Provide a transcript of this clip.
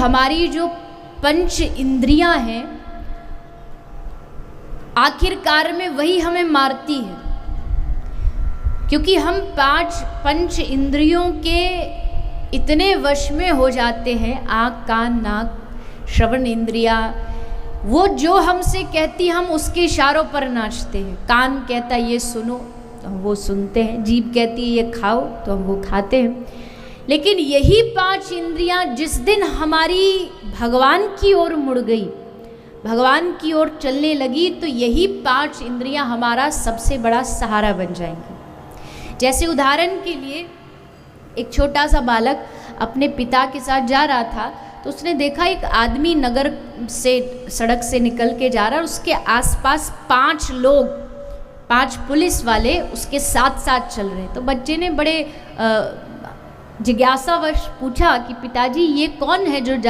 हमारी जो पंच इंद्रियां हैं, आखिरकार में वही हमें मारती है, क्योंकि हम पंच इंद्रियों के इतने वश में हो जाते हैं, आँख कान नाक श्रवण इंद्रिया, वो जो हमसे कहती हम उसके इशारों पर नाचते हैं। कान कहता ये सुनो तो हम वो सुनते हैं, जीभ कहती है ये खाओ तो हम वो खाते हैं। लेकिन यही 5 इंद्रियां जिस दिन हमारी भगवान की ओर मुड़ गई, भगवान की ओर चलने लगी, तो यही 5 इंद्रियां हमारा सबसे बड़ा सहारा बन जाएंगी। जैसे उदाहरण के लिए एक छोटा सा बालक अपने पिता के साथ जा रहा था, तो उसने देखा एक आदमी नगर से सड़क से निकल के जा रहा है, उसके आसपास 5 लोग, 5 पुलिस वाले उसके साथ साथ चल रहे। तो बच्चे ने बड़े जिज्ञासावश पूछा कि पिताजी ये कौन है जो जा